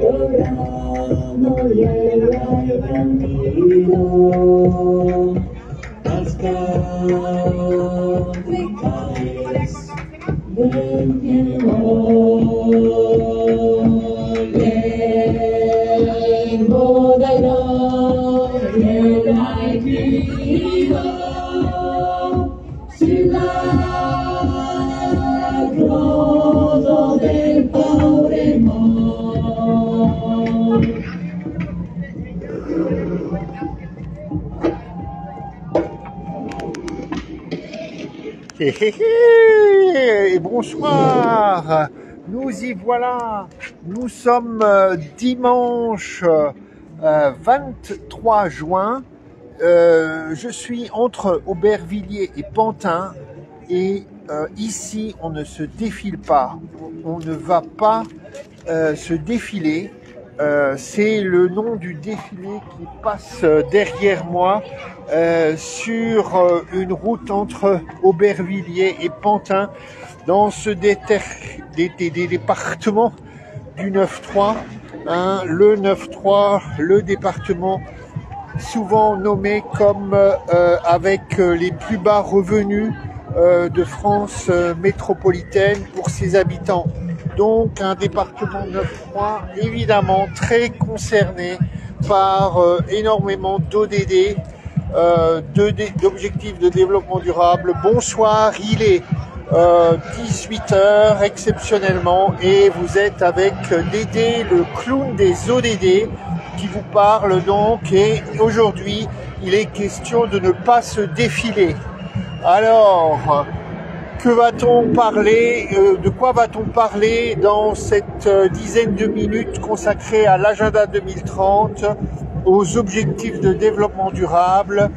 Dorado y el bandido, hasta te caes del cielo. Llevo de y el bandido, silagro del pobre amor. Et bonsoir, nous y voilà, nous sommes dimanche 23 juin, je suis entre Aubervilliers et Pantin et ici on ne se défile pas, on ne va pas se défiler. C'est le nom du défilé qui passe derrière moi sur une route entre Aubervilliers et Pantin dans ce département du 9-3, hein, le 9-3, le département souvent nommé comme avec les plus bas revenus de France métropolitaine pour ses habitants. Donc un département 9-3 évidemment très concerné par énormément d'ODD, d'objectifs de développement durable. Bonsoir, il est 18h exceptionnellement et vous êtes avec Dédé, le clown des ODD qui vous parle donc, et aujourd'hui il est question de ne pas se défiler. Alors, que va-t-on parler, de quoi va-t-on parler dans cette dizaine de minutes consacrée à l'agenda 2030, aux objectifs de développement durable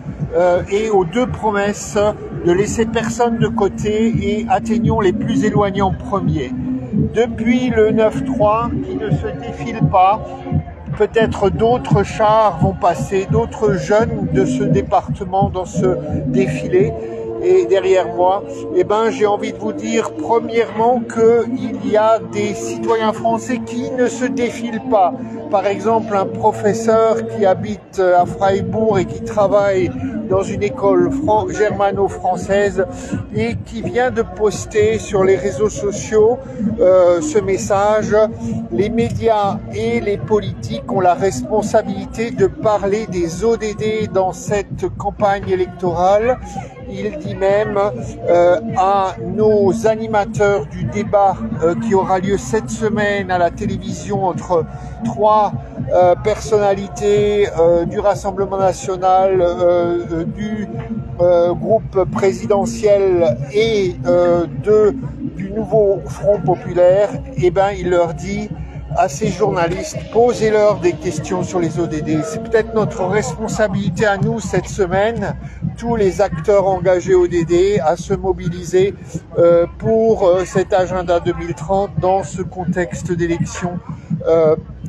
et aux deux promesses de laisser personne de côté et atteignons les plus éloignés en premier. Depuis le 9-3 qui ne se défile pas, peut-être d'autres chars vont passer, d'autres jeunes de ce département dans ce défilé. Et derrière moi, eh ben, j'ai envie de vous dire premièrement qu'il y a des citoyens français qui ne se défilent pas. Par exemple, un professeur qui habite à Freiburg et qui travaille dans une école germano-française et qui vient de poster sur les réseaux sociaux ce message. Les médias et les politiques ont la responsabilité de parler des ODD dans cette campagne électorale. Il dit même à nos animateurs du débat qui aura lieu cette semaine à la télévision entre trois personnalités du Rassemblement national, du groupe présidentiel et du nouveau Front populaire, eh ben, il leur dit à ces journalistes, posez-leur des questions sur les ODD. C'est peut-être notre responsabilité à nous cette semaine, tous les acteurs engagés ODD, à se mobiliser pour cet agenda 2030 dans ce contexte d'élection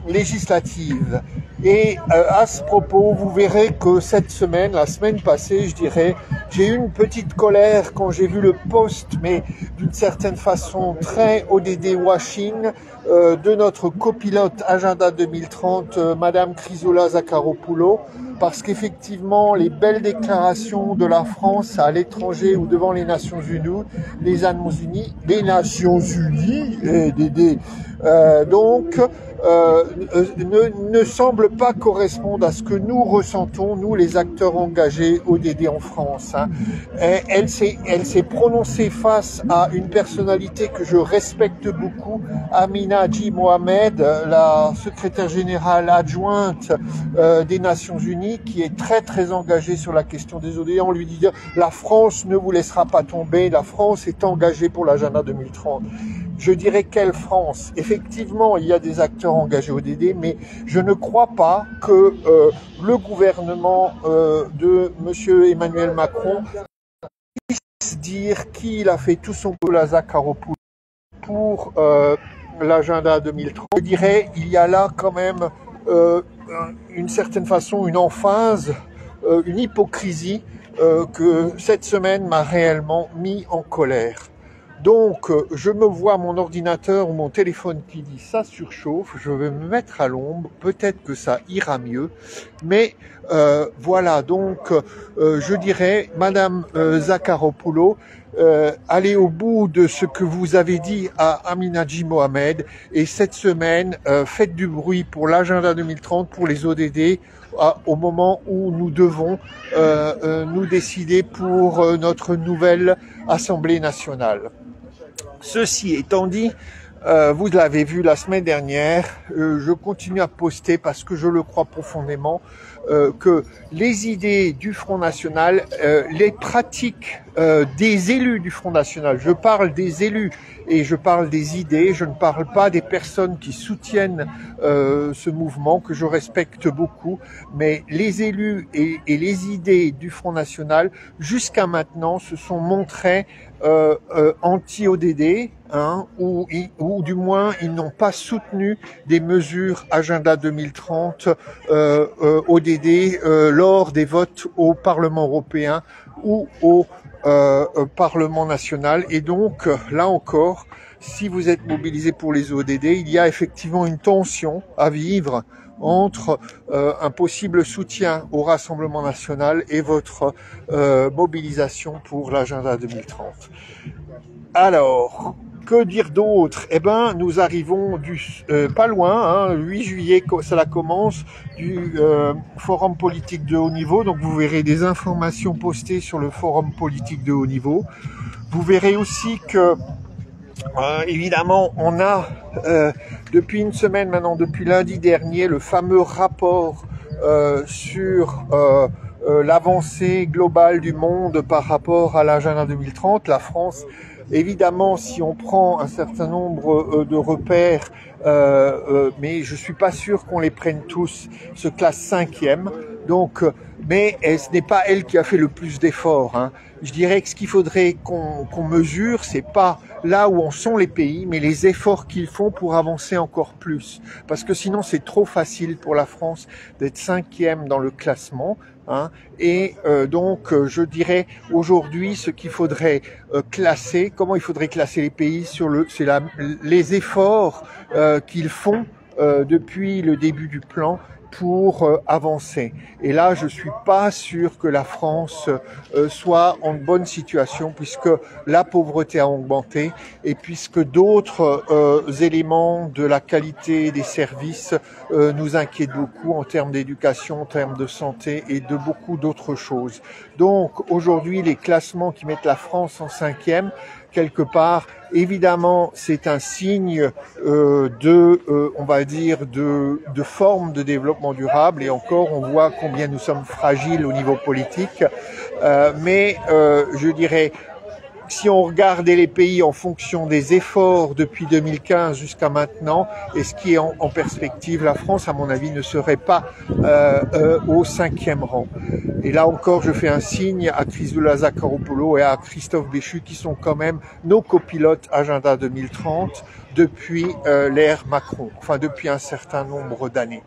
législative. Et à ce propos, vous verrez que cette semaine, la semaine passée, je dirais, j'ai eu une petite colère quand j'ai vu le post, mais d'une certaine façon très ODD washing, de notre copilote Agenda 2030, Madame Chrysoula Zakharopoulou, parce qu'effectivement, les belles déclarations de la France à l'étranger ou devant les Nations Unies, ne semble pas correspondre à ce que nous ressentons, nous les acteurs engagés ODD en France. Hein. Elle s'est prononcée face à une personnalité que je respecte beaucoup, Amina Haji Mohamed, la secrétaire générale adjointe des Nations Unies, qui est très très engagée sur la question des ODD. On lui dit la France ne vous laissera pas tomber, la France est engagée pour l'agenda 2030. Je dirais quelle France? Effectivement, il y a des acteurs engagés ODD, mais je ne crois pas que le gouvernement de Monsieur Emmanuel Macron puisse dire qu'il a fait tout son boulot à Zakharopoulou pour l'agenda 2030. Je dirais, il y a là quand même une certaine façon une emphase, une hypocrisie que cette semaine m'a réellement mis en colère. Donc, je me vois mon ordinateur ou mon téléphone qui dit ça surchauffe, je vais me mettre à l'ombre, peut-être que ça ira mieux, mais voilà, donc je dirais, Madame Zakharopoulou, allez au bout de ce que vous avez dit à Aminadji Mohamed, et cette semaine, faites du bruit pour l'agenda 2030, pour les ODD, au moment où nous devons nous décider pour notre nouvelle Assemblée nationale. Ceci étant dit, vous l'avez vu la semaine dernière, je continue à poster parce que je le crois profondément, que les idées du Front National, les pratiques des élus du Front National, je parle des élus et je parle des idées, je ne parle pas des personnes qui soutiennent ce mouvement que je respecte beaucoup, mais les élus et les idées du Front National jusqu'à maintenant se sont montrés anti-ODD, hein, ou du moins ils n'ont pas soutenu des mesures Agenda 2030 ODD lors des votes au Parlement européen ou au Parlement national. Et donc là encore, si vous êtes mobilisé pour les ODD, il y a effectivement une tension à vivre entre un possible soutien au Rassemblement national et votre mobilisation pour l'agenda 2030. Alors, que dire d'autre? Eh ben, nous arrivons pas loin, hein, 8 juillet, cela commence, du forum politique de haut niveau. Donc, vous verrez des informations postées sur le forum politique de haut niveau. Vous verrez aussi que évidemment, on a depuis une semaine maintenant, depuis lundi dernier, le fameux rapport sur l'avancée globale du monde par rapport à l'agenda 2030. La France, évidemment, si on prend un certain nombre de repères, mais je suis pas sûr qu'on les prenne tous, se classe 5e. Donc, mais ce n'est pas elle qui a fait le plus d'efforts, hein. Je dirais que ce qu'il faudrait qu'on mesure, c'est pas là où en sont les pays, mais les efforts qu'ils font pour avancer encore plus. Parce que sinon, c'est trop facile pour la France d'être 5e dans le classement, hein. Et donc, je dirais aujourd'hui, ce qu'il faudrait classer, comment il faudrait classer les pays sur les efforts qu'ils font depuis le début du plan pour avancer. Et là, je suis pas sûr que la France soit en bonne situation, puisque la pauvreté a augmenté et puisque d'autres éléments de la qualité des services nous inquiètent beaucoup en termes d'éducation, en termes de santé et de beaucoup d'autres choses. Donc aujourd'hui, les classements qui mettent la France en 5e, quelque part, évidemment, c'est un signe on va dire, de forme de développement durable. Et encore, on voit combien nous sommes fragiles au niveau politique. Mais je dirais, si on regardait les pays en fonction des efforts depuis 2015 jusqu'à maintenant, et ce qui est en perspective, la France, à mon avis, ne serait pas au 5e rang. Et là encore, je fais un signe à Chrysoula Zakharopoulou et à Christophe Béchu, qui sont quand même nos copilotes Agenda 2030 depuis l'ère Macron, enfin depuis un certain nombre d'années.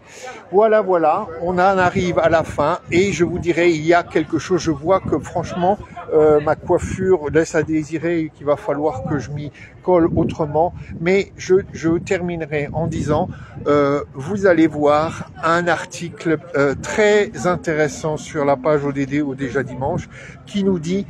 Voilà, on en arrive à la fin, et je vous dirais, il y a quelque chose, je vois que franchement, ma coiffure laisse à désirer et qu'il va falloir que je m'y colle autrement, mais je terminerai en disant, vous allez voir un article très intéressant sur la page ODD au Déjà Dimanche qui nous dit,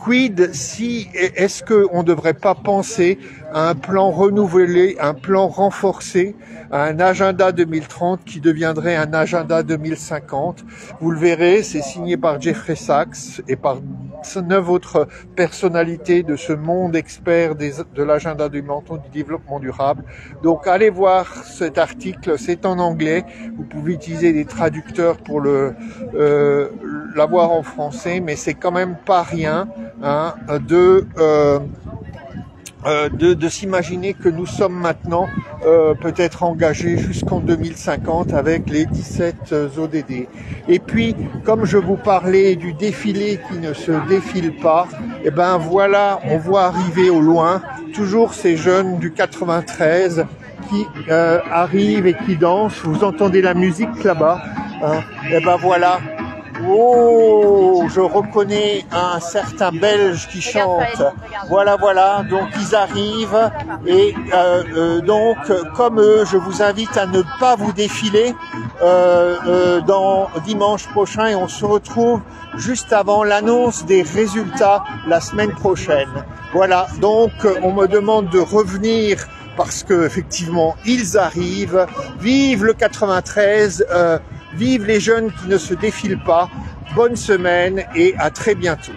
quid si, est-ce qu'on ne devrait pas penser à un plan renouvelé, un plan renforcé, à un agenda 2030 qui deviendrait un agenda 2050. Vous le verrez, c'est signé par Jeffrey Sachs et par 9 autres personnalités de ce monde expert de l'agenda du développement durable. Donc allez voir cet article, c'est en anglais. Vous pouvez utiliser des traducteurs pour l'avoir en français, mais c'est quand même pas rien, hein, de s'imaginer que nous sommes maintenant peut-être engagés jusqu'en 2050 avec les 17 ODD. Et puis, comme je vous parlais du défilé qui ne se défile pas, eh ben voilà, on voit arriver au loin toujours ces jeunes du 93 qui arrivent et qui dansent. Vous entendez la musique là-bas, hein, et ben voilà. Oh, je reconnais un certain Belge qui chante. Voilà, voilà, donc ils arrivent et donc comme eux, je vous invite à ne pas vous défiler dans dimanche prochain et on se retrouve juste avant l'annonce des résultats la semaine prochaine. Voilà, donc on me demande de revenir parce que effectivement ils arrivent. Vive le 93, vive les jeunes qui ne se défilent pas. Bonne semaine et à très bientôt.